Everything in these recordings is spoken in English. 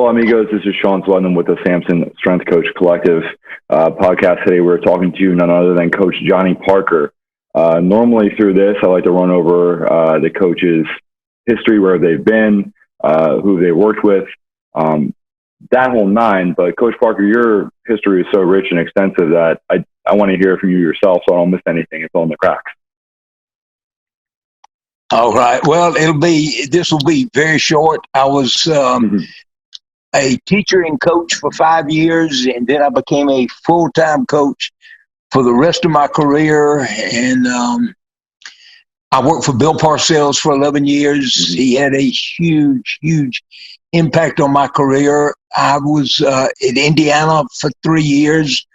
Hola, amigos. This is Sean Swetnam with the Samson Strength Coach Collective podcast. Today, we're talking to none other than Coach Johnny Parker. Normally, through this, I like to run over the coach's history, where they've been, who they worked with, that whole nine. But Coach Parker, your history is so rich and extensive that I want to hear from you yourself, so I don't miss anything. It's all in the cracks. All right. Well, this will be very short. I was a teacher and coach for 5 years, and then I became a full-time coach for the rest of my career. And I worked for Bill Parcells for 11 years. He had a huge, huge impact on my career. I was in Indiana for 3 years.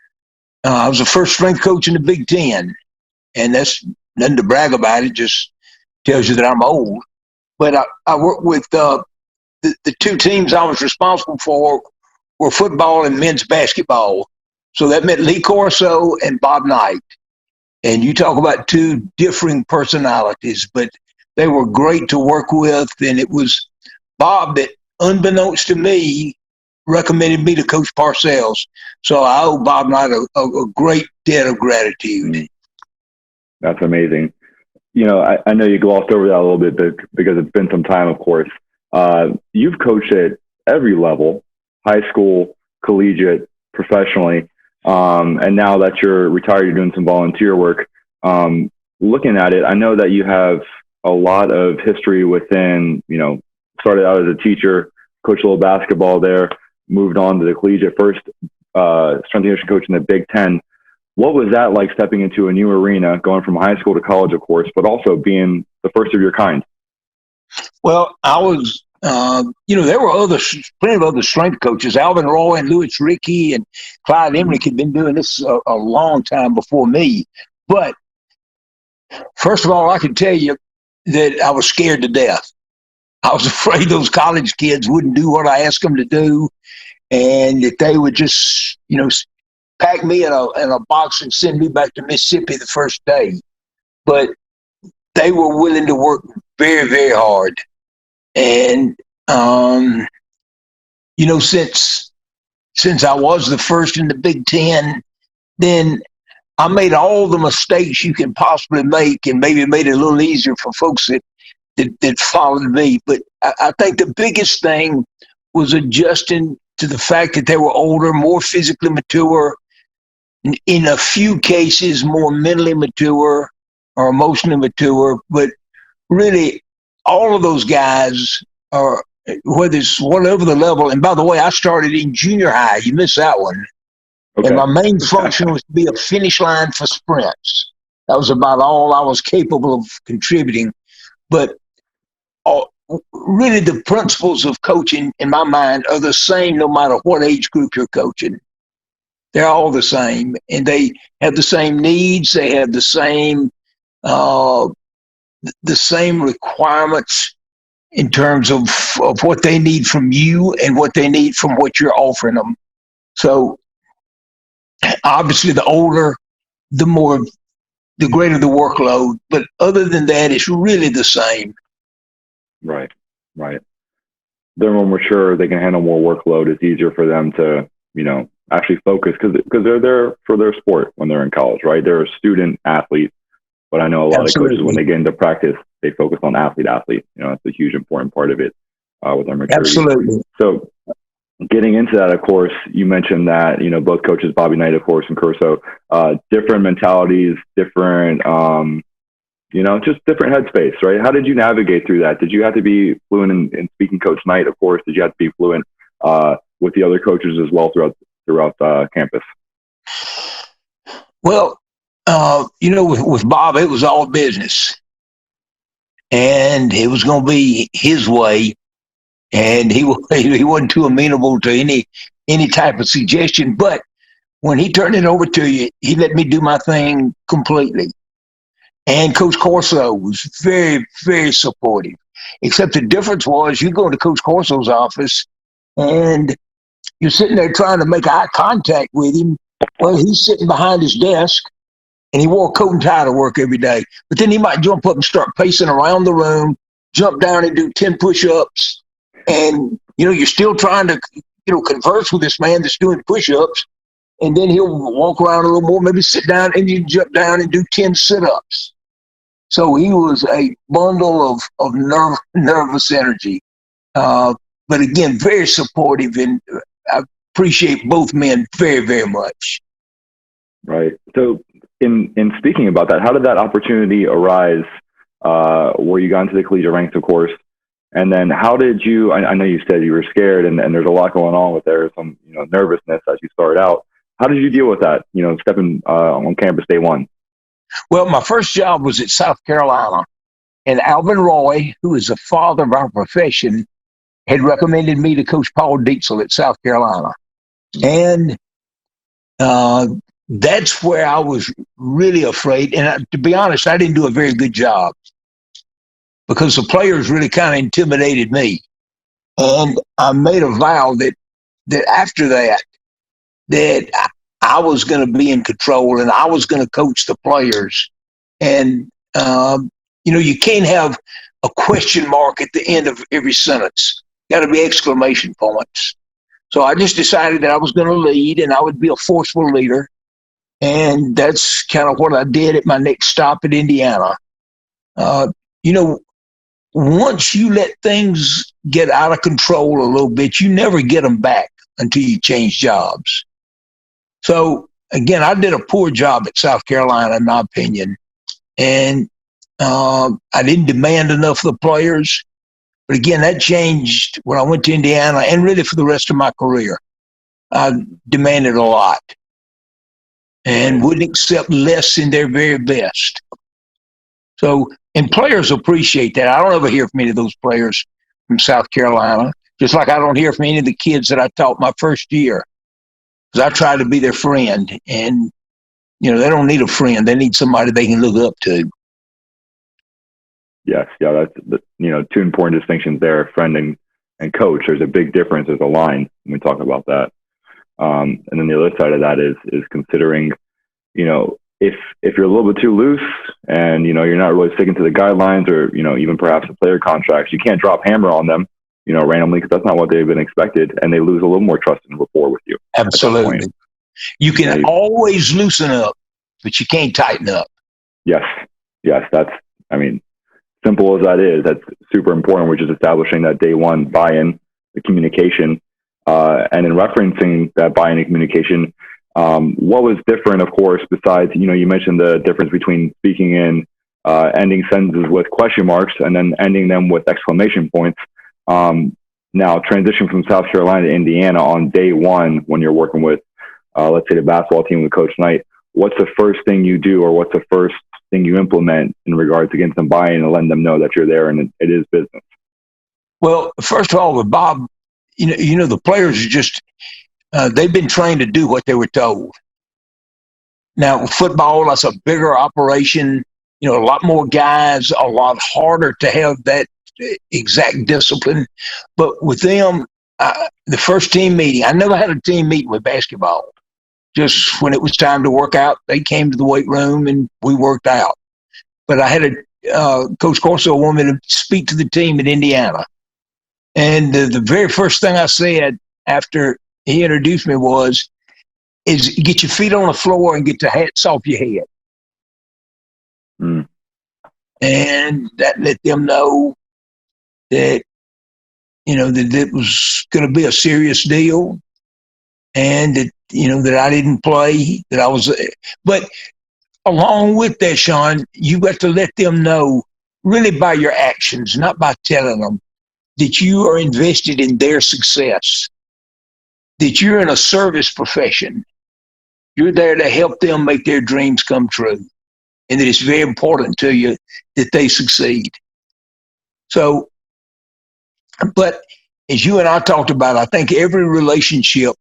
I was the first strength coach in the Big Ten, and that's nothing to brag about. It just tells you that I'm old. But I worked with the two teams I was responsible for were football and men's basketball. So that meant Lee Corso and Bob Knight. And you talk about two differing personalities, but they were great to work with. And it was Bob that, unbeknownst to me, recommended me to Coach Parcells. So I owe Bob Knight a great debt of gratitude. That's amazing. You know, I know you glossed over that a little bit because it's been some time, of course. You've coached at every level, high school, collegiate, professionally. And now that you're retired, you're doing some volunteer work. Looking at it, I know that you have a lot of history within, started out as a teacher, coached a little basketball there, moved on to the collegiate, first strength and conditioning coach in the Big Ten. What was that like, stepping into a new arena, going from high school to college, of course, but also being the first of your kind? Well, I was, there were plenty of other strength coaches. Alvin Roy and Louis Rickey and Clyde Emmerich had been doing this a long time before me. But first of all, I can tell you that I was scared to death. I was afraid those college kids wouldn't do what I asked them to do, and that they would just, pack me in a box and send me back to Mississippi the first day. But they were willing to work very, very hard. And, since I was the first in the Big Ten, then I made all the mistakes you can possibly make, and maybe made it a little easier for folks that followed me. But I think the biggest thing was adjusting to the fact that they were older, more physically mature, in a few cases more mentally mature or emotionally mature. But really, all of those guys are, whether it's whatever the level. And by the way, I started in junior high. You missed that one. Okay. And my main function was to be a finish line for sprints. That was about all I was capable of contributing. But really, the principles of coaching, in my mind, are the same no matter what age group you're coaching. They're all the same, and they have the same needs. They have the same requirements in terms of what they need from you and what they need from what you're offering them. So obviously, the older, the greater the workload. But other than that, it's really the same. Right. They're more mature. They can handle more workload. It's easier for them to, actually focus because they're there for their sport when they're in college, right? They're a student athlete, but I know a lot of coaches, when they get into practice, they focus on athlete. It's a huge important part of it with their maturity. Absolutely. So getting into that, of course, you mentioned that, both coaches, Bobby Knight, of course, and Corso, different mentalities, different, just different headspace, right? How did you navigate through that? Did you have to be fluent in speaking Coach Knight, of course? Did you have to be fluent with the other coaches as well throughout campus? Well, with Bob, it was all business, and it was going to be his way, and he wasn't too amenable to any type of suggestion. But when he turned it over to you, he let me do my thing completely. And Coach Corso was very, very supportive. Except the difference was, you go to Coach Corso's office, and you're sitting there trying to make eye contact with him. Well, he's sitting behind his desk, and he wore a coat and tie to work every day. But then he might jump up and start pacing around the room, jump down and do 10 push-ups. And you're still trying to, converse with this man that's doing push-ups, and then he'll walk around a little more, maybe sit down, and you jump down and do 10 sit-ups. So he was a bundle of nervous energy. But again, very supportive, and I appreciate both men very, very much. Right. So in speaking about that, how did that opportunity arise where you got into the collegiate ranks, of course? And then how did you, I know you said you were scared and there's a lot going on with there, some, nervousness as you started out. How did you deal with that, stepping on campus day one? Well, my first job was at South Carolina, and Alvin Roy, who is the father of our profession, had recommended me to Coach Paul Dietzel at South Carolina. And that's where I was really afraid. And to be honest, I didn't do a very good job because the players really kind of intimidated me. And I made a vow that after that I was going to be in control and I was going to coach the players. And, you can't have a question mark at the end of every sentence. Got to be exclamation points. So I just decided that I was going to lead and I would be a forceful leader. And that's kind of what I did at my next stop at Indiana. Once you let things get out of control a little bit, you never get them back until you change jobs. So again, I did a poor job at South Carolina, in my opinion. And I didn't demand enough of the players. But again, that changed when I went to Indiana and really for the rest of my career. I demanded a lot and wouldn't accept less than their very best. So, and players appreciate that. I don't ever hear from any of those players from South Carolina, just like I don't hear from any of the kids that I taught my first year, because I try to be their friend. And, they don't need a friend. They need somebody they can look up to. Yes. Yeah. That's, two important distinctions there, friend and coach. There's a big difference. There's a line when we talk about that. And then the other side of that is considering, if you're a little bit too loose and, you're not really sticking to the guidelines or, even perhaps the player contracts, you can't drop hammer on them, randomly, because that's not what they've been expected. And they lose a little more trust and rapport with you. Absolutely. You can always loosen up, but you can't tighten up. Yes. That's, simple as that is, that's super important, which is establishing that day one buy-in, the communication, and in referencing that buy-in and communication, what was different, of course, besides, you mentioned the difference between speaking in ending sentences with question marks and then ending them with exclamation points. Now, transition from South Carolina to Indiana on day one when you're working with, let's say, the basketball team with Coach Knight, what's the first thing you do or what's the first thing you implement in regards to getting some buy-in and letting them know that you're there and it is business? Well, first of all, with Bob, the players are just, they've been trained to do what they were told. Now, football, that's a bigger operation, a lot more guys, a lot harder to have that exact discipline. But with them, the first team meeting, I never had a team meeting with basketball. Just when it was time to work out, they came to the weight room and we worked out. But I had Coach Corso wanted me to speak to the team in Indiana. And the very first thing I said after he introduced me is get your feet on the floor and get the hats off your head. And that let them know that, that it was going to be a serious deal and that, that I didn't play, that I was, but along with that, Sean, you got to let them know really by your actions, not by telling them, that you are invested in their success, that you're in a service profession. You're there to help them make their dreams come true, and that it's very important to you that they succeed. So, but as you and I talked about, I think every relationship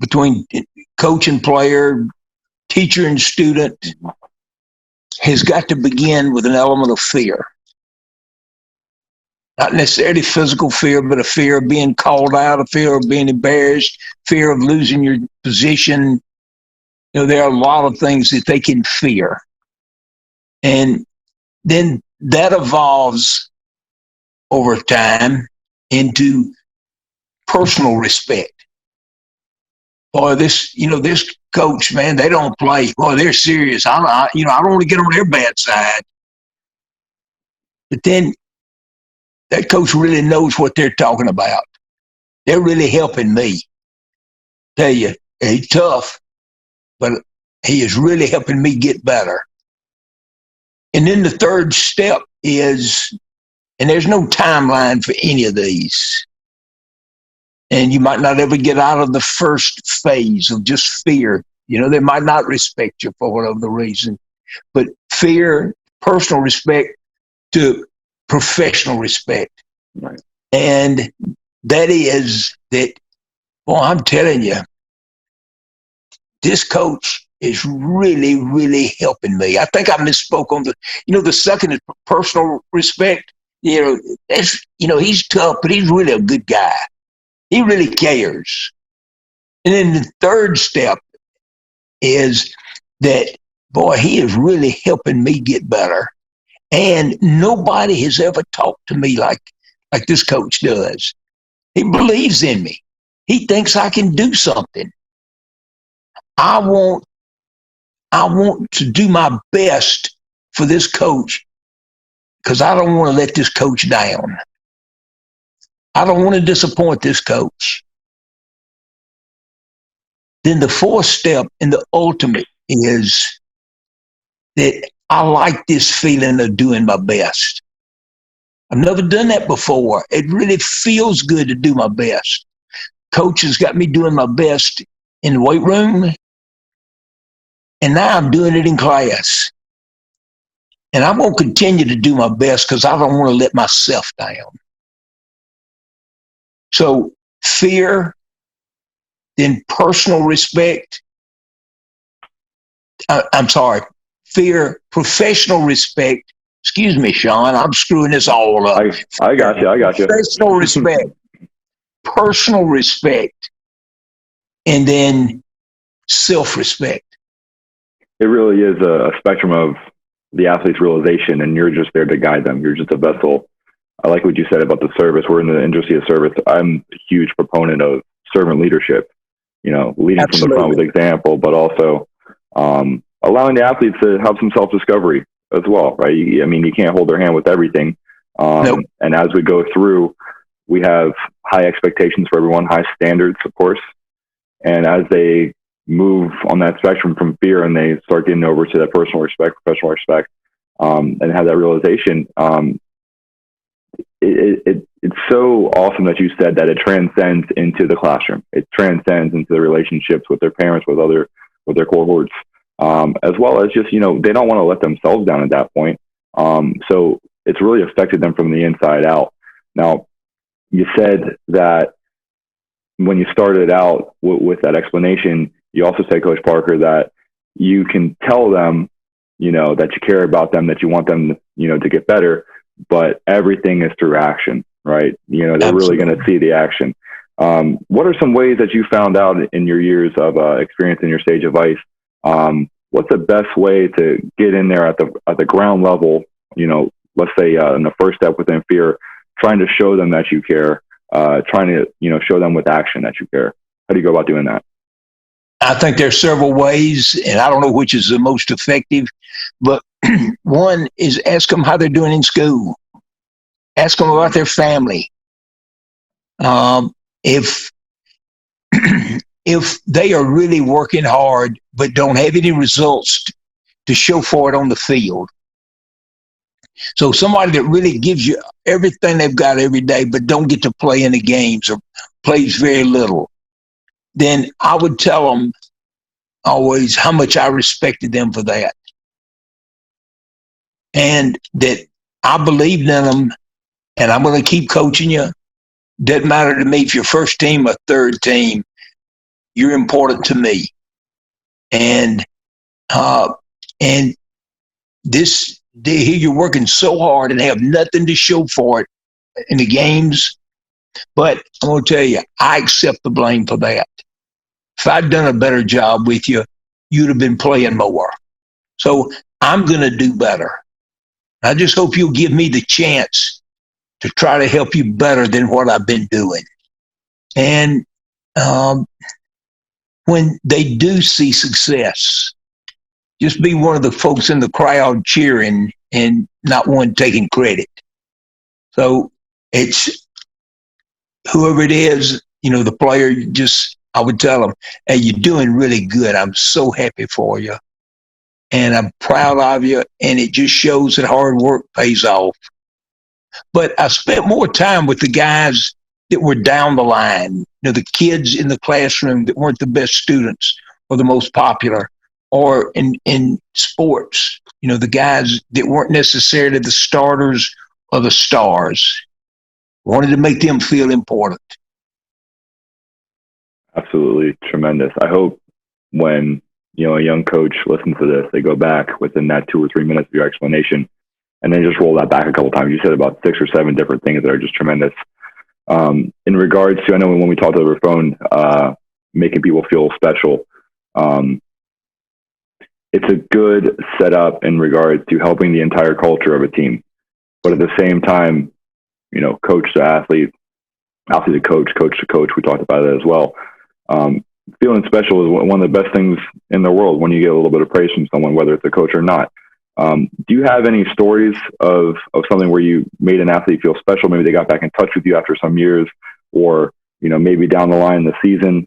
between coach and player, teacher and student has got to begin with an element of fear. Not necessarily physical fear, but a fear of being called out, a fear of being embarrassed, fear of losing your position. There are a lot of things that they can fear. And then that evolves over time into personal respect. Boy, this coach, man, they don't play. Boy, they're serious. I don't want to get on their bad side. But then that coach really knows what they're talking about. They're really helping me. Tell you, he's tough, but he is really helping me get better. And then the third step is, and there's no timeline for any of these, and you might not ever get out of the first phase of just fear. They might not respect you for whatever reason, but fear, personal respect to professional respect. Right. And that is that, well, I'm telling you, this coach is really, really helping me. I think I misspoke on the second is personal respect. He's tough, but he's really a good guy. He really cares. And then the third step is that, boy, he is really helping me get better. And nobody has ever talked to me like this coach does. He believes in me. He thinks I can do something. I want to do my best for this coach because I don't want to let this coach down. I don't want to disappoint this coach. Then the fourth step and the ultimate is that I like this feeling of doing my best. I've never done that before. It really feels good to do my best. Coach has got me doing my best in the weight room, and now I'm doing it in class. And I'm going to continue to do my best because I don't want to let myself down. So fear, then personal respect. Fear, professional respect. Excuse me, Sean, I'm screwing this all up. I got you. Professional respect, personal respect, and then self-respect. It really is a spectrum of the athlete's realization, and you're just there to guide them. You're just a vessel. I like what you said about the service. We're in the industry of service. I'm a huge proponent of servant leadership, leading Absolutely. from the front with example, but also allowing the athletes to have some self-discovery as well, right? You can't hold their hand with everything. Nope. And as we go through, we have high expectations for everyone, high standards, of course. And as they move on that spectrum from fear and they start getting over to that personal respect, professional respect, and have that realization, it's so awesome that you said that it transcends into the classroom. It transcends into the relationships with their parents, with their cohorts, as well as just, they don't want to let themselves down at that point. So it's really affected them from the inside out. Now, you said that when you started out with that explanation, you also said, Coach Parker, that you can tell them, that you care about them, that you want them, to get better, but everything is through action, right? They're Absolutely. really going to see the action. What are some ways that you found out in your years of experience in your stage of ice? What's the best way to get in there at the ground level? Let's say in the first step within fear, trying to show them that you care, trying to show them with action that you care. How do you go about doing that? I think there's several ways, and I don't know which is the most effective, but one is ask them how they're doing in school. Ask them about their family. If they are really working hard but don't have any results to show for it on the field. So somebody that really gives you everything they've got every day but don't get to play in the games or plays very little, then I would tell them always how much I respected them for that. And that I believed in them and I'm going to keep coaching you. Doesn't matter to me if you're first team or third team. You're important to me. And this, you're working so hard and have nothing to show for it in the games. But I'm going to tell you, I accept the blame for that. If I'd done a better job with you, you'd have been playing more. So I'm going to do better. I just hope you'll give me the chance to try to help you better than what I've been doing. And um, when they do see success, just be one of the folks in the crowd cheering and not one taking credit. So it's whoever it is, the player, just, I would tell them, hey, you're doing really good. I'm so happy for you. And I'm proud of you. And it just shows that hard work pays off. But I spent more time with the guys that were down the line, the kids in the classroom that weren't the best students or the most popular, or in sports, the guys that weren't necessarily the starters or the stars. Wanted to make them feel important. Absolutely tremendous. I hope when a young coach listens to this, they go back within that 2 or 3 minutes of your explanation, and then just roll that back a couple times. You said about 6 or 7 different things that are just tremendous. In regards to, I know when we talked over the phone, making people feel special, it's a good setup in regards to helping the entire culture of a team. But at the same time, coach to athlete, athlete to coach, coach to coach, we talked about it as well. Feeling special is one of the best things in the world when you get a little bit of praise from someone, whether it's a coach or not. Do you have any stories of something where you made an athlete feel special? Maybe they got back in touch with you after some years, or, maybe down the line in the season,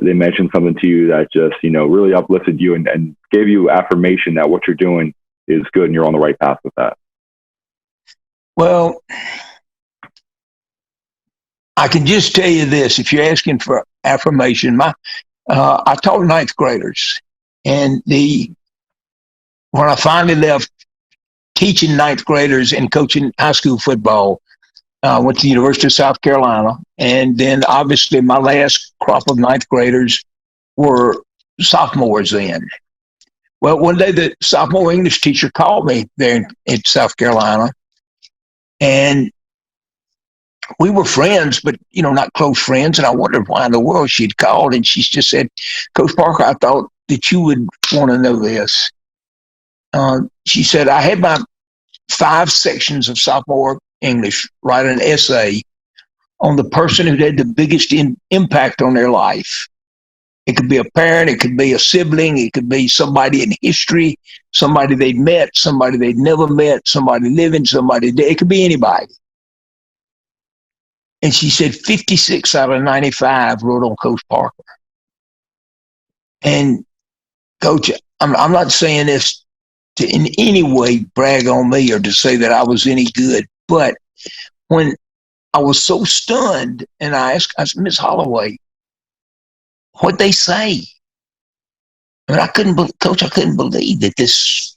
they mentioned something to you that just, really uplifted you and gave you affirmation that what you're doing is good and you're on the right path with that. Well, I can just tell you this. If you're asking for affirmation, I taught ninth graders, and when I finally left teaching ninth graders and coaching high school football, I went to the University of South Carolina, and then obviously my last crop of ninth graders were sophomores then. Well, one day the sophomore English teacher called me there in South Carolina, and we were friends, but, not close friends. And I wondered why in the world she'd called. And she just said, Coach Parker, I thought that you would want to know this. She said, I had my 5 sections of sophomore English write an essay on the person who had the biggest impact on their life. It could be a parent, it could be a sibling, it could be somebody in history, somebody they'd met, somebody they'd never met, somebody living, somebody dead. It could be anybody. And she said 56 out of 95 wrote on Coach Parker. And Coach, I'm not saying this to in any way brag on me or to say that I was any good, but when I was so stunned and I asked Miss Holloway, what'd they say? I mean, I couldn't believe that this,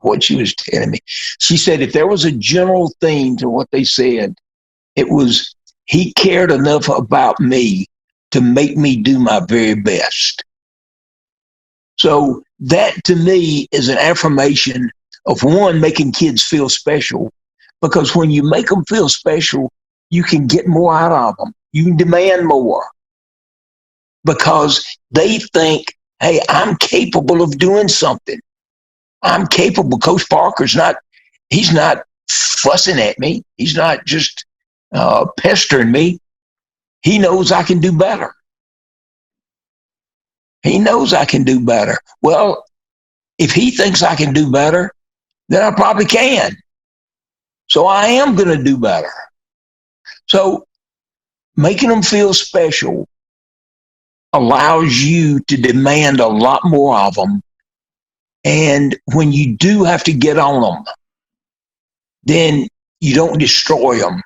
what she was telling me. She said if there was a general theme to what they said, it was, he cared enough about me to make me do my very best. So that to me is an affirmation of, one, making kids feel special, because when you make them feel special, you can get more out of them. You can demand more because they think, hey, I'm capable of doing something. I'm capable. Coach Parker's he's not fussing at me. He's not just pestering me. He knows I can do better. He knows I can do better. Well, if he thinks I can do better, then I probably can. So I am going to do better. So making them feel special allows you to demand a lot more of them. And when you do have to get on them, then you don't destroy them.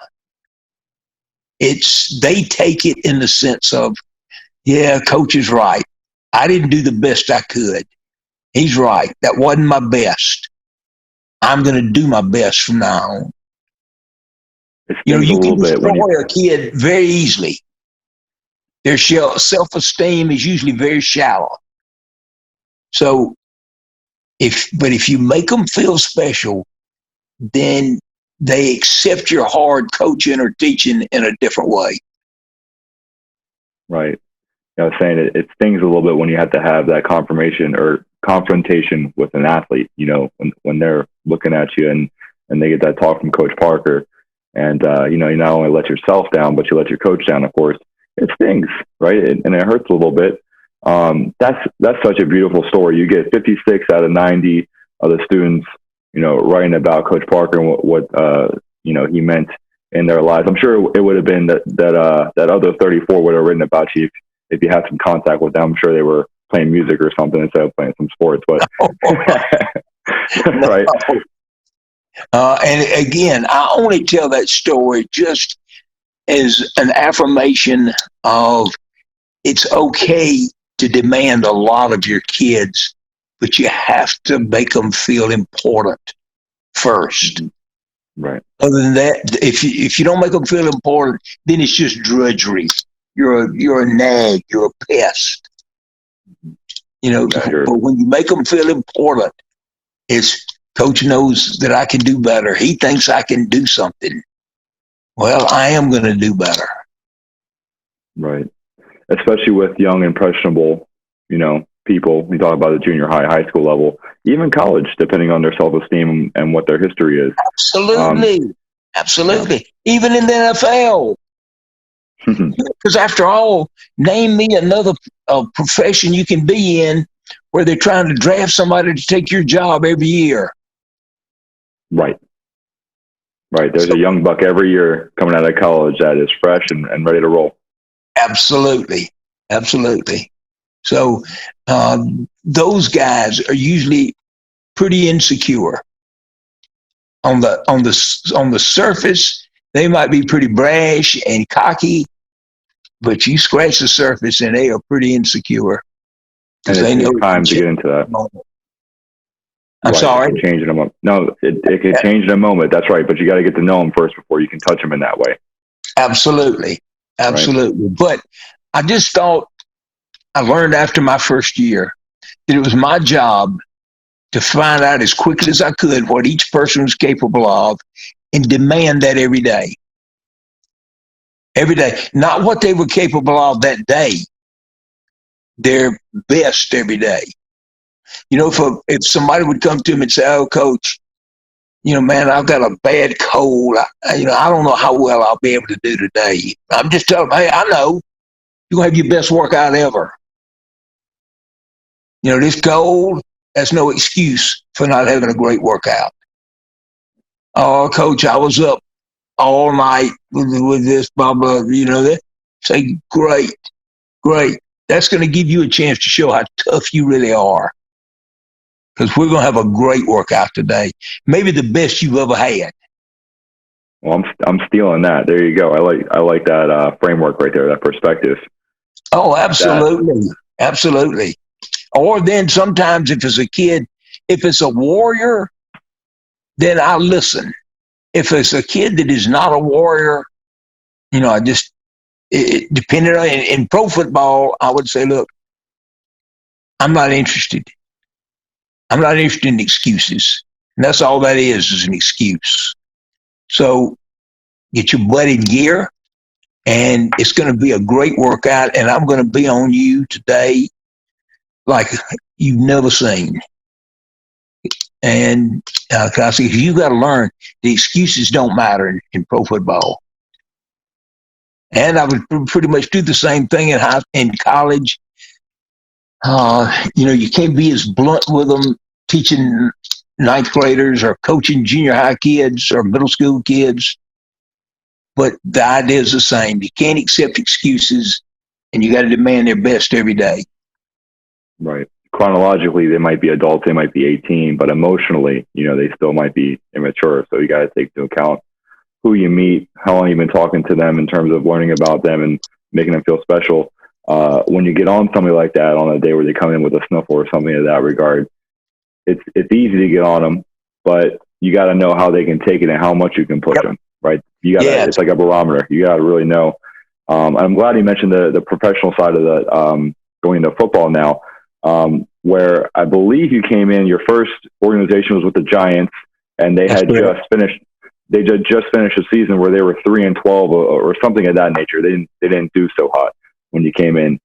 They take it in the sense of, yeah, Coach is right. I didn't do the best I could. He's right. That wasn't my best. I'm going to do my best from now on. You can destroy a kid very easily. Their self-esteem is usually very shallow. So, if you make them feel special, then they accept your hard coaching or teaching in a different way. Right. I was saying it stings a little bit when you have to have that confirmation or confrontation with an athlete, when they're looking at you and they get that talk from Coach Parker, and, you not only let yourself down, but you let your coach down, of course. it stings, right? And it hurts a little bit. That's such a beautiful story. You get 56 out of 90 of the students, writing about Coach Parker and what he meant in their lives. I'm sure it would have been that other 34 would have written about you if you had some contact with them. I'm sure they were playing music or something instead of playing some sports, but right. And again, I only tell that story just as an affirmation of it's okay to demand a lot of your kids, but you have to make them feel important first. Right. Other than that, if you don't make them feel important, then it's just drudgery. You're a nag. You're a pest. Sure. But when you make them feel important, it's coach knows that I can do better. He thinks I can do something. Well, I am going to do better. Right. Especially with young, impressionable, people. We talk about the junior high school level, even college, depending on their self-esteem and what their history is. Absolutely. Even in the NFL. Because after all, name me another profession you can be in where they're trying to draft somebody to take your job every year. Right. There's a young buck every year coming out of college that is fresh and ready to roll. Absolutely. So those guys are usually pretty insecure. On the surface, they might be pretty brash and cocky, but you scratch the surface and they are pretty insecure. And it's time to get into that. I'm sorry? It can change in a moment. No, it can change in a moment. That's right. But you got to get to know them first before you can touch them in that way. Absolutely. Right. But I just thought I learned after my first year that it was my job to find out as quickly as I could what each person was capable of and demand that every day. Every day. Not what they were capable of that day. Their best every day. If somebody would come to him and say, "Oh, coach, man, I've got a bad cold. I don't know how well I'll be able to do today." I'm just telling them, "Hey, I know you're going to have your best workout ever. This cold, that's no excuse for not having a great workout." "Oh, coach, I was up all night with this, blah, blah." Say, great. That's going to give you a chance to show how tough you really are. Because we're going to have a great workout today. Maybe the best you've ever had. Well, I'm stealing that. There you go. I like that framework right there, that perspective. Oh, absolutely. Or then sometimes if it's a kid, if it's a warrior, then I listen. If it's a kid that is not a warrior, I just, depending on, in pro football, I would say, look, I'm not interested. I'm not interested in excuses. And that's all that is an excuse. So get your butt in gear, and it's going to be a great workout, and I'm going to be on you today like you've never seen. And I say, you got to learn the excuses don't matter in pro football. And I would pretty much do the same thing in college. You can't be as blunt with them teaching ninth graders or coaching junior high kids or middle school kids. But the idea is the same. You can't accept excuses, and you got to demand their best every day. Right. Chronologically, they might be adults, they might be 18, but emotionally, they still might be immature. So you got to take into account who you meet, how long you've been talking to them in terms of learning about them and making them feel special. When you get on somebody like that on a day where they come in with a sniffle or something in that regard, it's easy to get on them, but you got to know how they can take it and how much you can push them, right? You got to, It's like a barometer. You got to really know. I'm glad you mentioned the professional side of the going into football now, where I believe you came in. Your first organization was with the Giants, and they had just finished. They just finished a season where they were 3-12 or something of that nature. They didn't do so hot when you came in.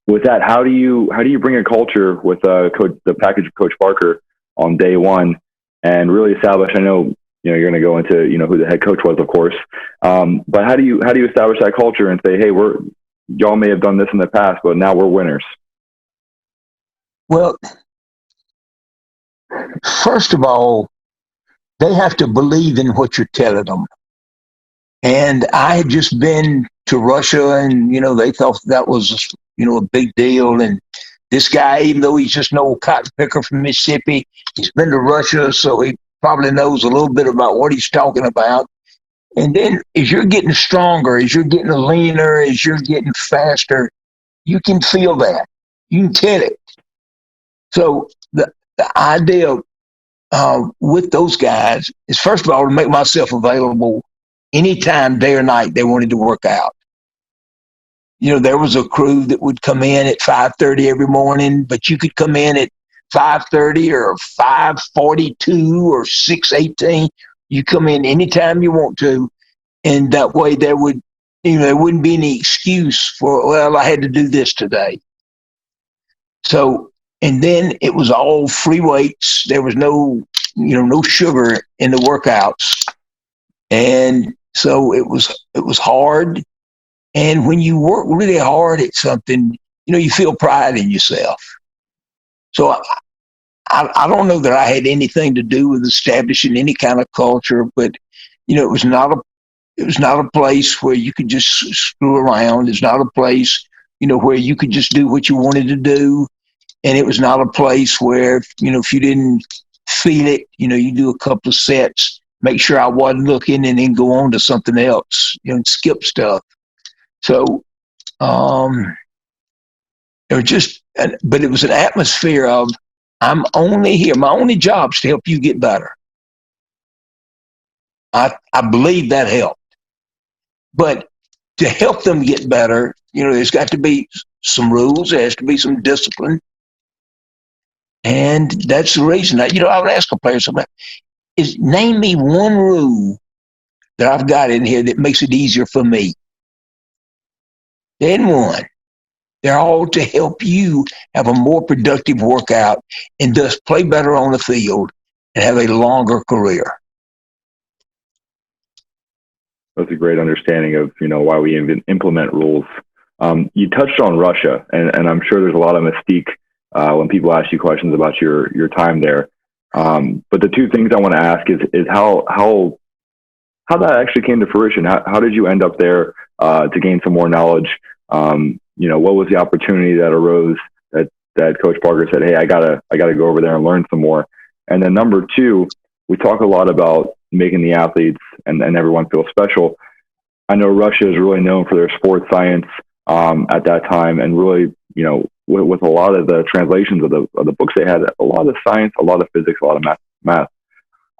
With that, how do you bring a culture with the package of Coach Parker on day one and really establish? I know you're going to go into, who the head coach was, of course. But how do you establish that culture and say, hey, y'all may have done this in the past, but now we're winners? Well, first of all, they have to believe in what you're telling them. And I had just been to Russia, and they thought that was a big deal. And this guy, even though he's just an old cotton picker from Mississippi, he's been to Russia, so he probably knows a little bit about what he's talking about. And then as you're getting stronger, as you're getting leaner, as you're getting faster, you can feel that. You can tell it. So the idea with those guys is, first of all, to make myself available anytime, day or night, they wanted to work out. There was a crew that would come in at 5:30 every morning, but you could come in at 5:30 or 5:42 or 6:18. You come in anytime you want to, and that way there wouldn't be any excuse for, well, I had to do this today. So, and then it was all free weights. There was no sugar in the workouts. And so it was hard. And when you work really hard at something, you feel pride in yourself. So I don't know that I had anything to do with establishing any kind of culture, but it was not a place where you could just screw around. It's not a place, where you could just do what you wanted to do. And it was not a place where, if you didn't feel it, you do a couple of sets, make sure I wasn't looking, and then go on to something else, and skip stuff. So, it was an atmosphere of, I'm only here. My only job is to help you get better. I believe that helped. But to help them get better, there's got to be some rules. There has to be some discipline. And that's the reason. I would ask a player something, name me one rule that I've got in here that makes it easier for me. Then one. They're all to help you have a more productive workout and thus play better on the field and have a longer career. That's a great understanding of, why we implement rules. You touched on Russia, and I'm sure there's a lot of mystique when people ask you questions about your time there. But the two things I want to ask is how that actually came to fruition. How did you end up there to gain some more knowledge? What was the opportunity that arose that Coach Parker said, hey, I gotta go over there and learn some more? And then number two, we talk a lot about making the athletes and everyone feel special. I know Russia is really known for their sports science at that time, and really, with a lot of the translations of the books they had, a lot of science, a lot of physics, a lot of math.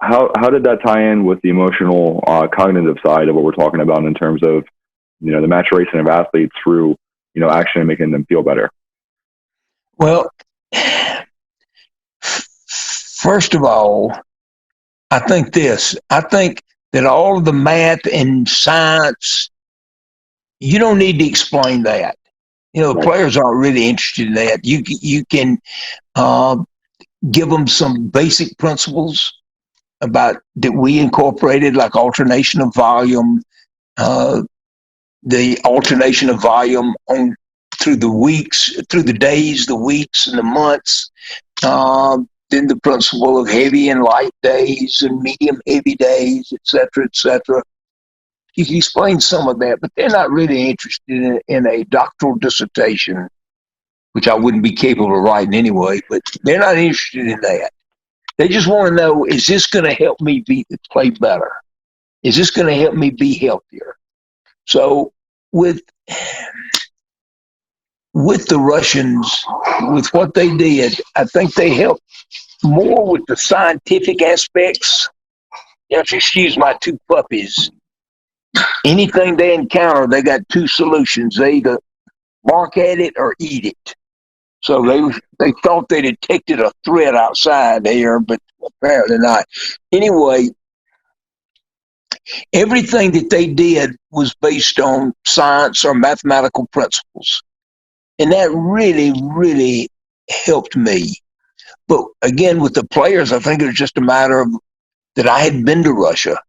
How did that tie in with the emotional, cognitive side of what we're talking about in terms of, the maturation of athletes through, action and making them feel better? Well, first of all, I think that all of the math and science, you don't need to explain that. The players aren't really interested in that. You can give them some basic principles about that we incorporated, like alternation of volume, the alternation of volume through the days, the weeks, and the months. Then the principle of heavy and light days and medium heavy days, et cetera, et cetera. You can explain some of that, but they're not really interested in a doctoral dissertation, which I wouldn't be capable of writing anyway, but they're not interested in that. They just want to know, is this going to help me play better? Is this going to help me be healthier? So with the Russians, with what they did, I think they helped more with the scientific aspects. You have to excuse my two puppies. Anything they encounter, they got two solutions. They either bark at it or eat it. So they thought they detected a threat outside there, but apparently not. Anyway, everything that they did was based on science or mathematical principles. And that really, really helped me. But again, with the players, I think it was just a matter of that I had been to Russia,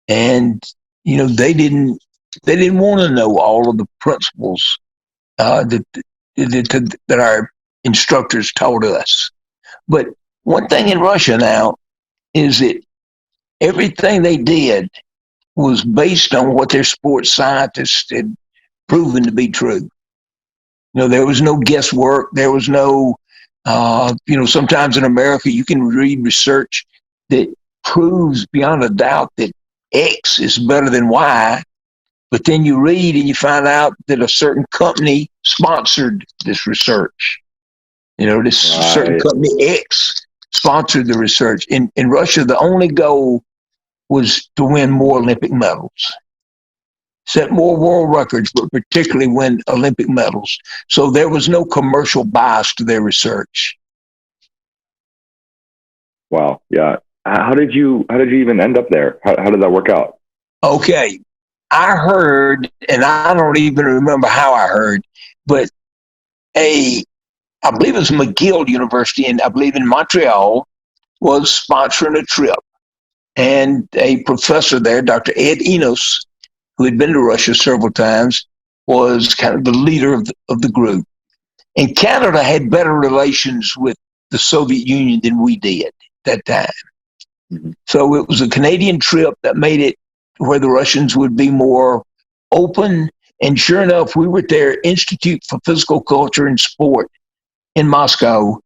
and they didn't want to know all of the principles that our instructors taught us. But one thing in Russia now is that everything they did was based on what their sports scientists had proven to be true. There was no guesswork. There was no, sometimes in America you can read research that proves beyond a doubt that X is better than Y, but then you read and you find out that a certain company sponsored this research. This certain company X sponsored the research. In Russia, the only goal was to win more Olympic medals, set more world records, but particularly win Olympic medals. So there was no commercial bias to their research. Wow. Yeah. How did you even end up there? How did that work out? Okay. I heard, and I don't even remember how I heard, but I believe it was McGill University, and I believe in Montreal, was sponsoring a trip. And a professor there, Dr. Ed Enos, who had been to Russia several times, was kind of the leader of the group. And Canada had better relations with the Soviet Union than we did at that time. Mm-hmm. So it was a Canadian trip that made it where the Russians would be more open. And sure enough, we were at their Institute for Physical Culture and Sport in Moscow.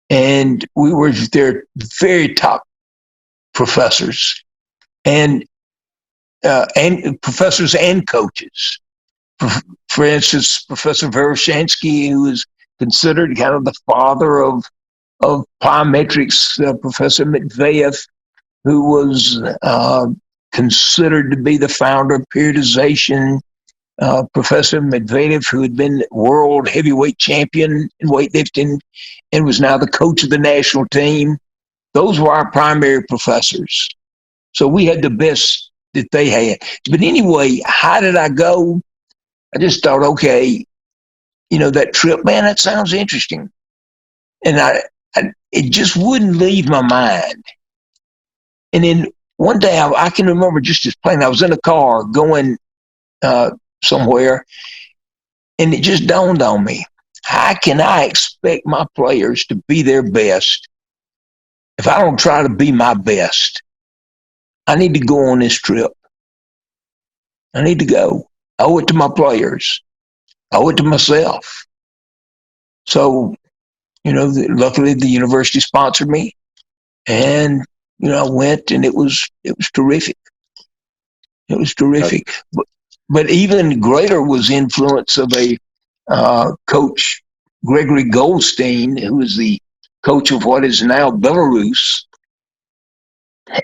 And we were their very top professors and professors and coaches. For instance, Professor Veroshansky, who is considered kind of the father of plyometrics, Professor Medvedev, who was considered to be the founder of periodization, Professor Medvedev, who had been world heavyweight champion in weightlifting and was now the coach of the national team. Those were our primary professors. So we had the best that they had. But anyway, how did I go? I just thought, okay, that trip, man, that sounds interesting. And it just wouldn't leave my mind. And then one day I can remember just as plain, I was in a car going somewhere, and it just dawned on me, how can I expect my players to be their best if I don't try to be my best? I need to go on this trip. I need to go. I owe it to my players. I owe it to myself. So, luckily the university sponsored me, and I went, and it was terrific. It was terrific. But even greater was the influence of a coach, Gregory Goldstein, who was the coach of what is now Belarus.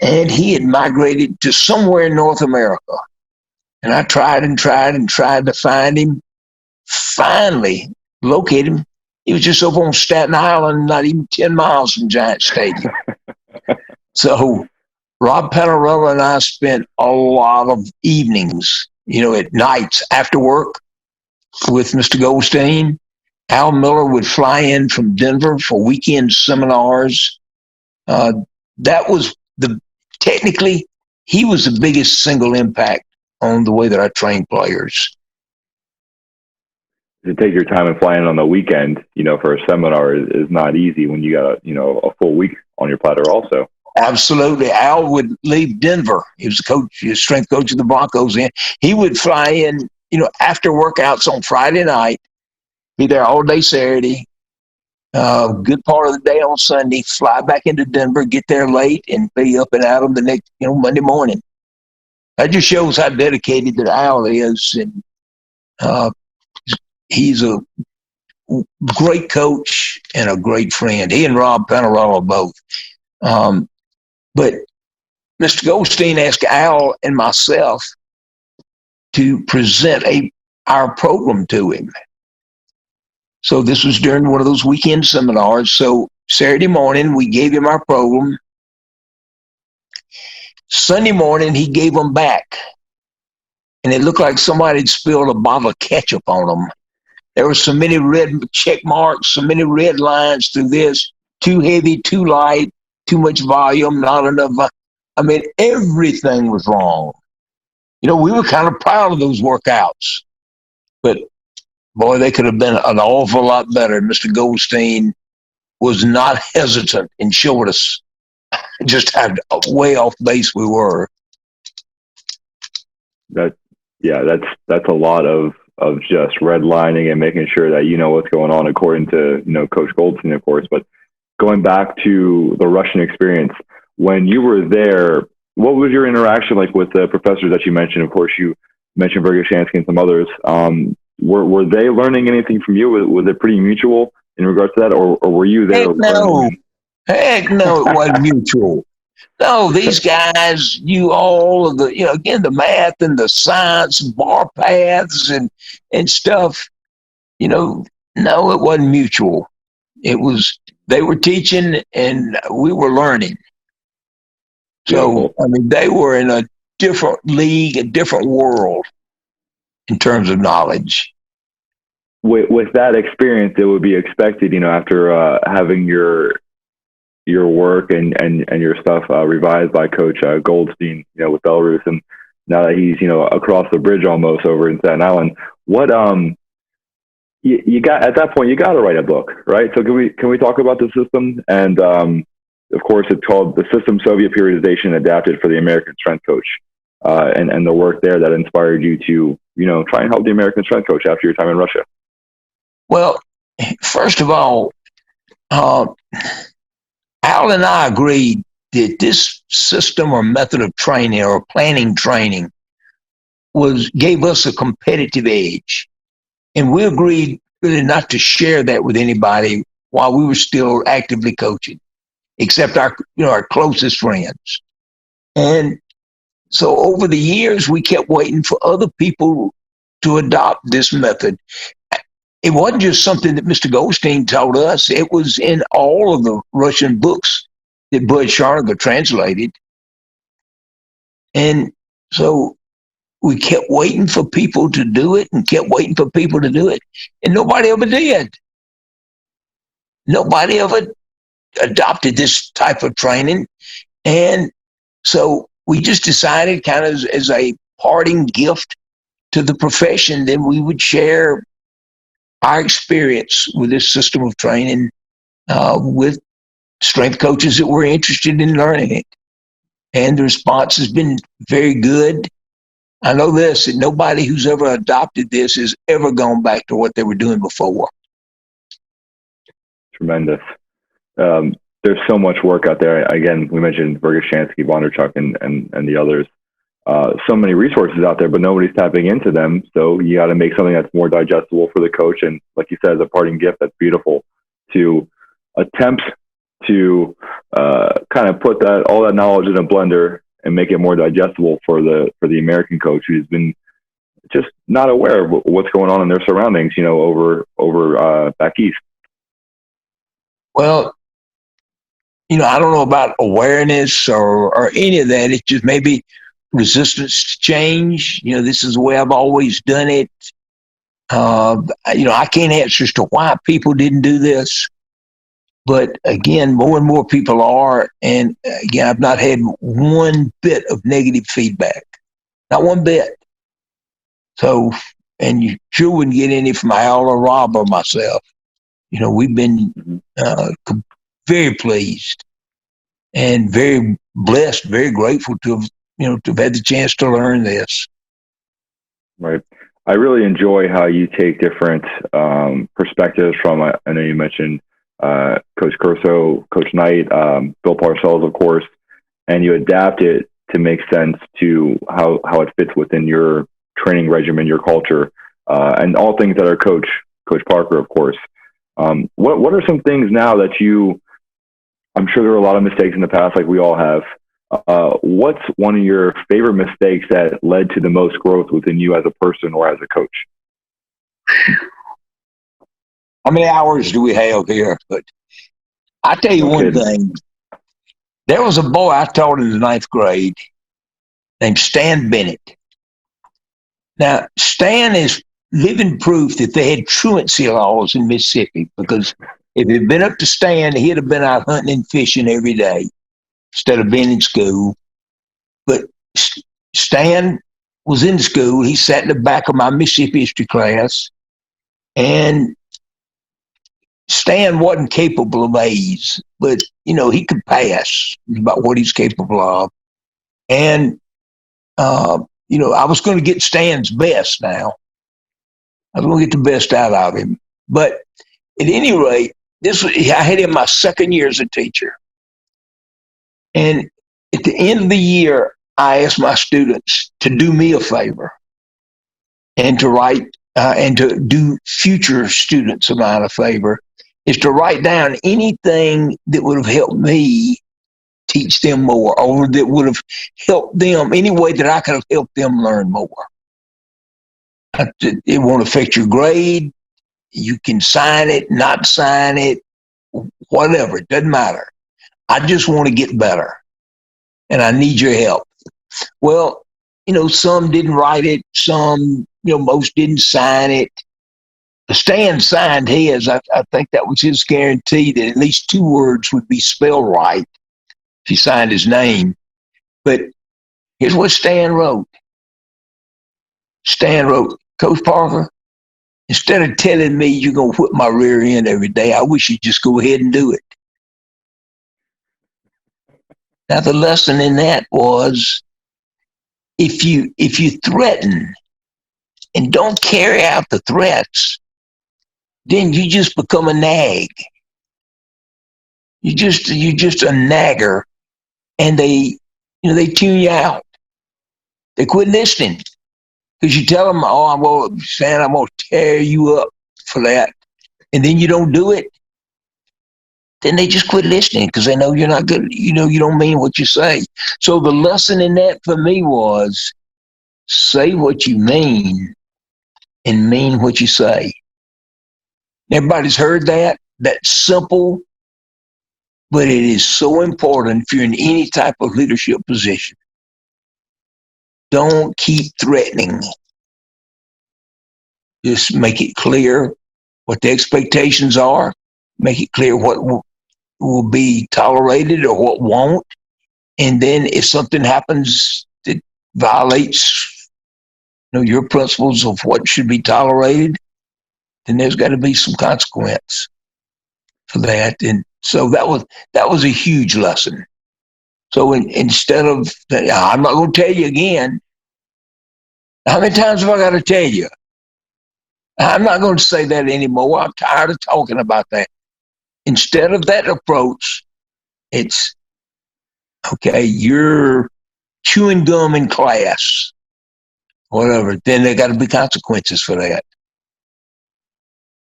And he had migrated to somewhere in North America. And I tried to find him. Finally located him. He was just over on Staten Island, not even 10 miles from Giant Stadium. So Rob Panarello and I spent a lot of evenings, at nights after work with Mr. Goldstein. Al Miller would fly in from Denver for weekend seminars. That was technically, he was the biggest single impact on the way that I trained players. To take your time and fly in on the weekend, for a seminar is not easy when you got a full week on your platter also. Absolutely. Al would leave Denver. He was the coach, he was strength coach of the Broncos. And he would fly in, after workouts on Friday night, be there all day Saturday, good part of the day on Sunday, fly back into Denver, get there late, and be up and out of the next, Monday morning. That just shows how dedicated that Al is. And he's a great coach and a great friend. He and Rob Panarello both. But Mr. Goldstein asked Al and myself to present our program to him. So this was during one of those weekend seminars. So Saturday morning, we gave him our program. Sunday morning, he gave them back. And it looked like somebody had spilled a bottle of ketchup on them. There were so many red check marks, so many red lines through this. Too heavy, too light, too much volume, not enough. I mean, everything was wrong. We were kind of proud of those workouts, but boy, they could have been an awful lot better. Mr. Goldstein was not hesitant in showing us just how way off base we were. That's a lot of just redlining and making sure that you know what's going on according to Coach Goldstein, of course. But going back to the Russian experience, when you were there, what was your interaction like with the professors that you mentioned? Of course, you mentioned Vergashansky and some others. Were they learning anything from you? Was it pretty mutual in regards to that, or were you there? Heck no, it wasn't mutual. No, these guys knew all of the, again, the math and the science, bar paths and stuff. No, it wasn't mutual. It was, they were teaching and we were learning. So, I mean, they were in a different league, a different world in terms of knowledge. With that experience, it would be expected, after having your work and your stuff revised by Coach Goldstein, with Belarus, and now that he's across the bridge almost over in Staten Island. What you got at that point? You got to write a book, right? So can we talk about the system? And of course, it's called The System Soviet Periodization Adapted for the American Strength Coach, and the work there that inspired you to try and help the American Strength Coach after your time in Russia. Well, first of all, Al and I agreed that this system or method of training or planning training gave us a competitive edge. And we agreed really not to share that with anybody while we were still actively coaching, except our closest friends. And so over the years, we kept waiting for other people to adopt this method. It wasn't just something that Mr. Goldstein taught us. It was in all of the Russian books that Bud Sharga translated. And so we kept waiting for people to do it and kept waiting for people to do it. And nobody ever did. Nobody ever adopted this type of training. And so we just decided, kind of as a parting gift to the profession, that we would share our experience with this system of training with strength coaches that were interested in learning it. And the response has been very good. I know this, that nobody who's ever adopted this has ever gone back to what they were doing before. Tremendous. There's so much work out there. Again, we mentioned Vergashansky, Bondarchuk, and the others. So many resources out there, but nobody's tapping into them. So you got to make something that's more digestible for the coach. And like you said, as a parting gift, that's beautiful to attempt to kind of put all that knowledge in a blender and make it more digestible for the American coach who's been just not aware of what's going on in their surroundings, over back east. Well, I don't know about awareness or any of that. It's just maybe resistance to change. This is the way I've always done it. I can't answer as to why people didn't do this. But again, more and more people are. And again, I've not had one bit of negative feedback. Not one bit. So, and you sure wouldn't get any from Al or Rob or myself. We've been very pleased and very blessed, very grateful to have had the chance to learn this. Right. I really enjoy how you take different perspectives from, I know you mentioned Coach Corso, Coach Knight, Bill Parcells, of course, and you adapt it to make sense to how it fits within your training regimen, your culture, and all things that are Coach Parker, of course. What are some things now that I'm sure there were a lot of mistakes in the past, like we all have. What's one of your favorite mistakes that led to the most growth within you as a person or as a coach? How many hours do we have here? But I tell you one thing. There was a boy I taught in the 9th grade named Stan Bennett. Now, Stan is living proof that they had truancy laws in Mississippi, because if it had been up to Stan, he'd have been out hunting and fishing every day instead of being in school. But Stan was in school. He sat in the back of my Mississippi history class, and Stan wasn't capable of A's, but he could pass about what he's capable of. And I was going to get Stan's best now. I was going to get the best out of him. But at any rate, I had him my second year as a teacher. And at the end of the year, I asked my students to do me a favor and to write and to do future students of mine a favor, is to write down anything that would have helped me teach them more, or that would have helped them any way that I could have helped them learn more. It won't affect your grade. You can sign it, not sign it, whatever. It doesn't matter. I just want to get better, and I need your help. Well, some didn't write it. Some, most didn't sign it. Stan signed his. I think that was his guarantee that at least 2 words would be spelled right if he signed his name. But here's what Stan wrote. Stan wrote, "Coach Parker, instead of telling me you're going to whip my rear end every day, I wish you'd just go ahead and do it." Now, the lesson in that was, if you threaten and don't carry out the threats, then you just become a nag. You're just a nagger, and they tune you out. They quit listening because you tell them, "Oh, I'm going to tear you up for that," and then you don't do it. Then they just quit listening because they know you're not good. You don't mean what you say. So the lesson in that for me was, say what you mean and mean what you say. Everybody's heard that. That's simple, but it is so important if you're in any type of leadership position. Don't keep threatening. Just make it clear what the expectations are. Make it clear what will be tolerated or what won't. And then if something happens that violates your principles of what should be tolerated, then there's got to be some consequence for that. And so that was a huge lesson. So instead of, I'm not going to tell you again. How many times have I got to tell you? I'm not going to say that anymore. I'm tired of talking about that. Instead of that approach, it's, okay, you're chewing gum in class, whatever, then there got to be consequences for that.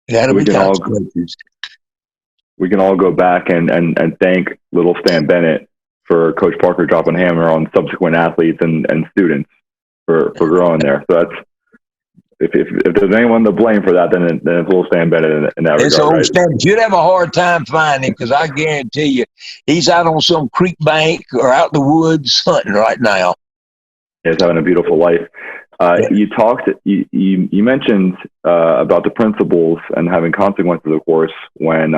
There got to be consequences. We can all go back and thank little Stan Bennett for Coach Parker dropping hammer on subsequent athletes and students for growing there. So that's, if there's anyone to blame for that, then it's little Stan Bennett in that it's regard. Right? Stan. You'd have a hard time finding him, because I guarantee you he's out on some creek bank or out in the woods hunting right now. He's having a beautiful life. You mentioned about the principles and having consequences, of course, when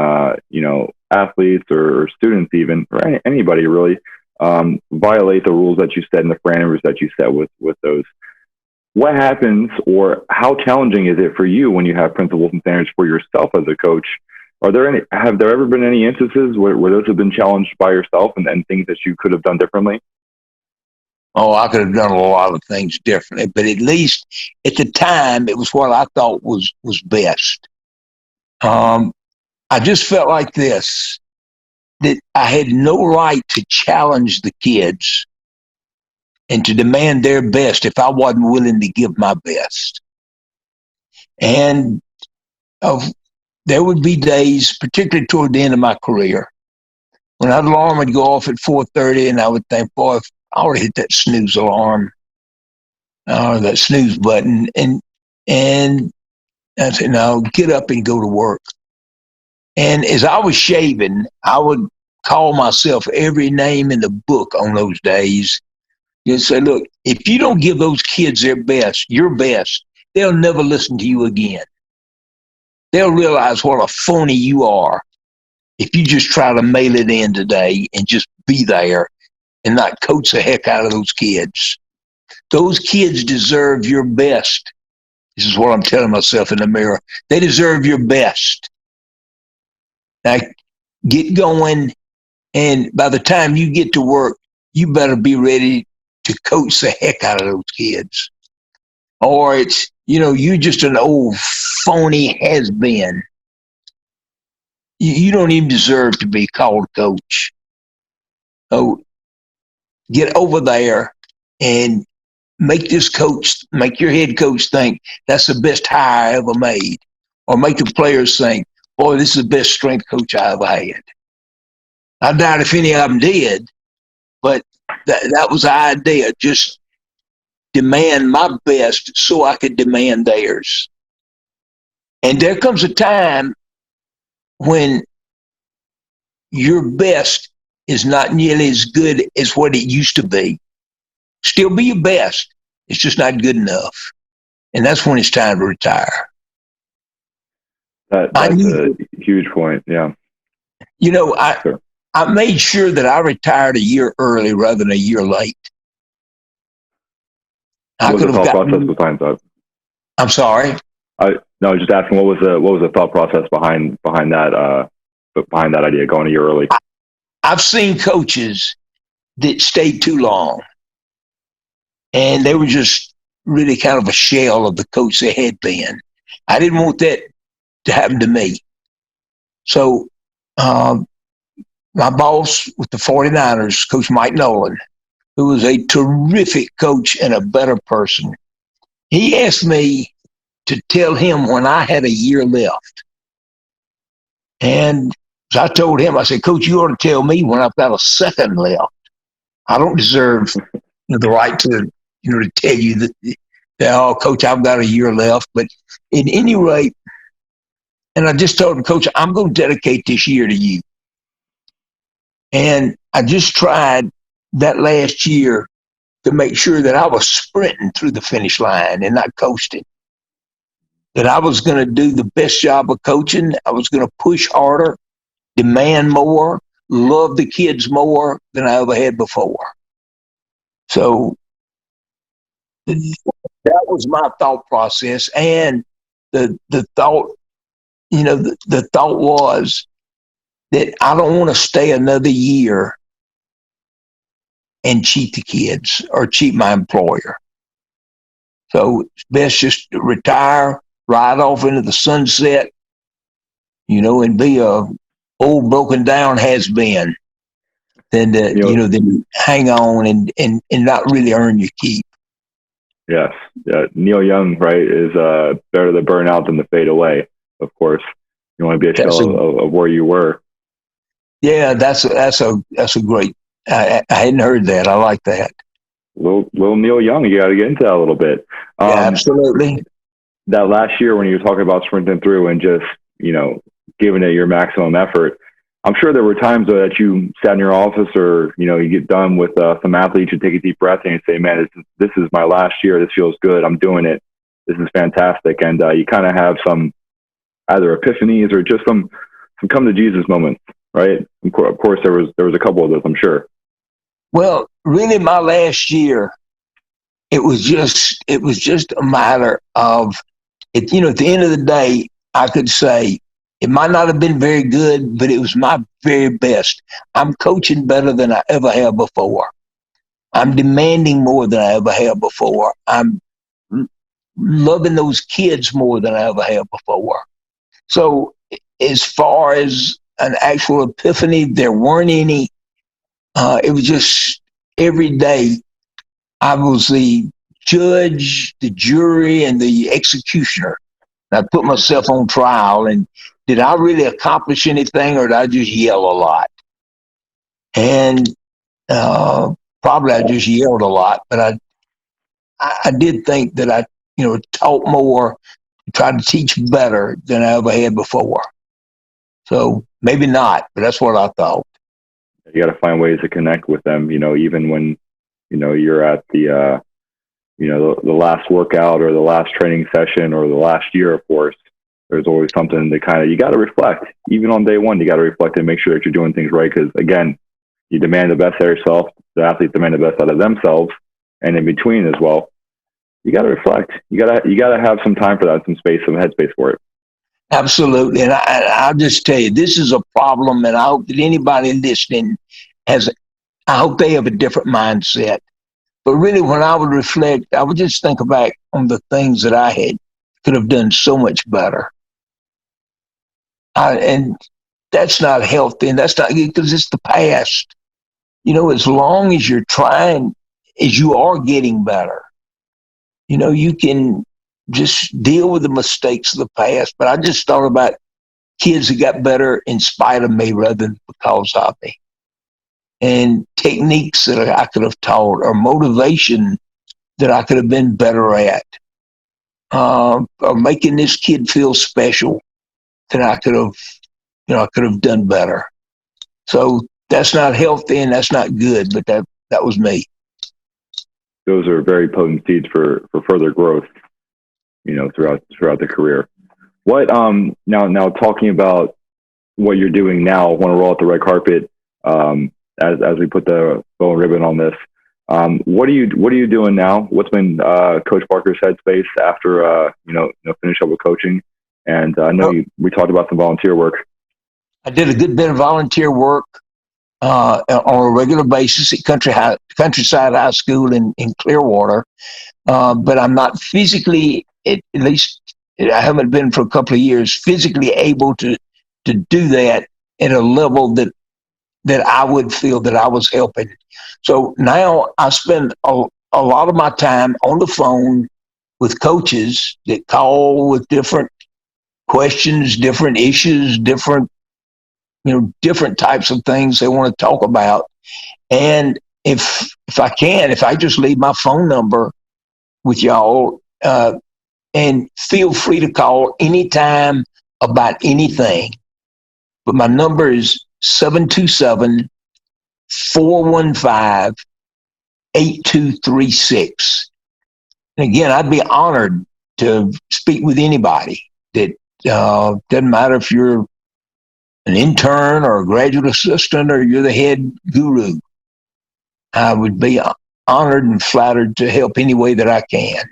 athletes or students, even, or anybody really, violate the rules that you set and the parameters that you set with those. What happens, or how challenging is it for you when you have principles and standards for yourself as a coach? Have there ever been any instances where those have been challenged by yourself and things that you could have done differently? Oh, I could have done a lot of things differently, but at least at the time, it was what I thought was best. I just felt like this, that I had no right to challenge the kids and to demand their best if I wasn't willing to give my best. And there would be days, particularly toward the end of my career, when that alarm would go off at 4:30, and I would think, boy, if I already hit that snooze alarm or that snooze button, and I said, no, get up and go to work. And as I was shaving, I would call myself every name in the book on those days. You say, look, if you don't give those kids their best, your best, they'll never listen to you again. They'll realize what a phony you are if you just try to mail it in today and just be there and not coach the heck out of those kids. Those kids deserve your best. This is what I'm telling myself in the mirror. They deserve your best. Now, get going, and by the time you get to work, you better be ready to coach the heck out of those kids. Or it's, you're just an old phony has-been. You don't even deserve to be called coach. So get over there and make your head coach think that's the best hire I ever made. Or make the players think, boy, this is the best strength coach I ever had. I doubt if any of them did, but that was the idea. Just demand my best so I could demand theirs. And there comes a time when your best is not nearly as good as what it used to be. Still be your best. It's just not good enough. And that's when it's time to retire. That's a huge point. Yeah. Sure. I made sure that I retired a year early rather than a year late. What was the thought process behind that? I'm sorry. I was just asking what was the thought process behind that idea going a year early? I've seen coaches that stayed too long, and they were just really kind of a shell of the coach they had been. I didn't want that to happen to me. So my boss with the 49ers, Coach Mike Nolan, who was a terrific coach and a better person, he asked me to tell him when I had a year left. And so I told him, I said, Coach, you ought to tell me when I've got a second left. I don't deserve the right to tell you that, oh, Coach, I've got a year left. But at any rate, and I just told him, Coach, I'm going to dedicate this year to you. And I just tried that last year to make sure that I was sprinting through the finish line and not coasting. That I was going to do the best job of coaching. I was going to push harder, demand more, love the kids more than I ever had before. So that was my thought process. And the thought, the thought was that I don't want to stay another year and cheat the kids or cheat my employer. So it's best just to retire, ride off into the sunset, and be a old broken down has-been than to, hang on and not really earn your keep. Yes. Yeah. Neil Young, right, is better to burn out than to fade away, of course. You want to be a shell of where you were. Yeah, that's a great. I hadn't heard that. I like that. Little Neil Young, you got to get into that a little bit. Yeah, absolutely. That last year when you were talking about sprinting through and just giving it your maximum effort, I'm sure there were times that you sat in your office or you get done with some athletes, you take a deep breath and you say, "Man, this is my last year. This feels good. I'm doing it. This is fantastic." And you kind of have some either epiphanies or just some come to Jesus moments. Right. Of course, there was a couple of those, I'm sure. Well, really, my last year, it was just a matter of it. At the end of the day, I could say it might not have been very good, but it was my very best. I'm coaching better than I ever have before. I'm demanding more than I ever have before. I'm loving those kids more than I ever have before. So, as far as an actual epiphany, there weren't any. It was just every day I was the judge, the jury, and the executioner. And I put myself on trial. And did I really accomplish anything, or did I just yell a lot? And probably I just yelled a lot. But I did think that I taught more, tried to teach better than I ever had before. So maybe not, but that's what I thought. You got to find ways to connect with them, even when, you're at the, the last workout or the last training session or the last year, of course, there's always something that you got to reflect. Even on day one, you got to reflect and make sure that you're doing things right. Because again, you demand the best of yourself, the athletes demand the best out of themselves, and in between as well, you got to reflect. You got to have some time for that, some space, some headspace for it. Absolutely. And I'll just tell you, this is a problem, and I hope that anybody listening I hope they have a different mindset. But really, when I would reflect, I would just think back on the things that could have done so much better. And that's not healthy, and that's not because it's the past. As long as you're trying, as you are getting better, you can just deal with the mistakes of the past. But I just thought about kids that got better in spite of me rather than because of me. And techniques that I could have taught, or motivation that I could have been better at, or making this kid feel special that I could have done better. So that's not healthy and that's not good, but that was me. Those are very potent seeds for further growth, throughout the career. What now talking about what you're doing now, I want to roll out the red carpet as we put the bow and ribbon on this. What are you doing now? What's been Coach Parker's headspace after finish up with coaching? And I know we talked about some volunteer work. I did a good bit of volunteer work on a regular basis at Countryside High School in Clearwater, but I'm not physically, at least I haven't been for a couple of years, physically able to do that at a level that I would feel that I was helping. So now I spend a lot of my time on the phone with coaches that call with different questions, different issues, different types of things they want to talk about. And if I just leave my phone number with y'all, and feel free to call anytime about anything. But my number is 727-415-8236. And again, I'd be honored to speak with anybody. That doesn't matter if you're an intern or a graduate assistant or you're the head guru. I would be honored and flattered to help any way that I can.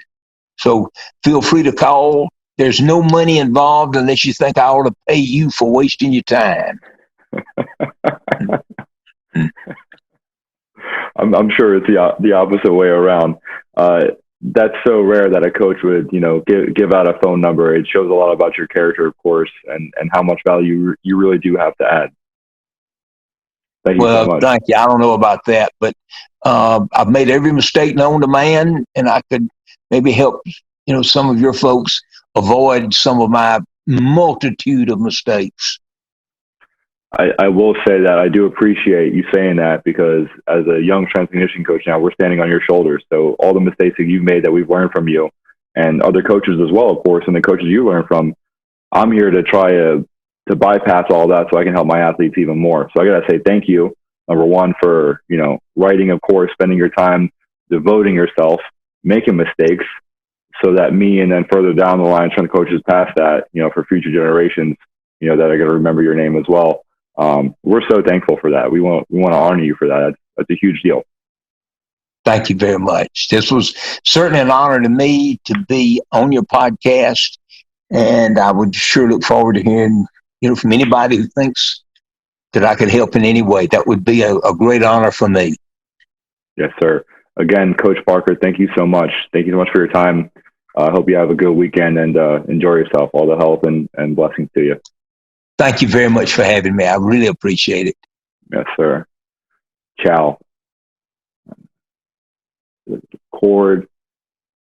So feel free to call. There's no money involved unless you think I ought to pay you for wasting your time. I'm sure it's the opposite way around. That's so rare that a coach would, give out a phone number. It shows a lot about your character, of course, and how much value you really do have to add. Thank you so much. Thank you. I don't know about that, but I've made every mistake known to man, and I could maybe help, some of your folks avoid some of my multitude of mistakes. I will say that I do appreciate you saying that, because as a young strength and conditioning coach now, we're standing on your shoulders. So all the mistakes that you've made that we've learned from you, and other coaches as well, of course, and the coaches you learn from, I'm here to try to bypass all that so I can help my athletes even more. So I got to say thank you, number one, for, writing, of course, spending your time, devoting yourself, making mistakes, so that me, and then further down the line, trying to coaches past that, for future generations, that are going to remember your name as well. We're so thankful for that. We want to honor you for that. That's a huge deal. Thank you very much. This was certainly an honor to me to be on your podcast, and I would sure look forward to hearing, from anybody who thinks that I could help in any way. That would be a great honor for me. Yes, sir. Again, Coach Parker, thank you so much. Thank you so much for your time. I hope you have a good weekend and enjoy yourself. All the health and blessings to you. Thank you very much for having me. I really appreciate it. Yes, sir. Ciao. Record.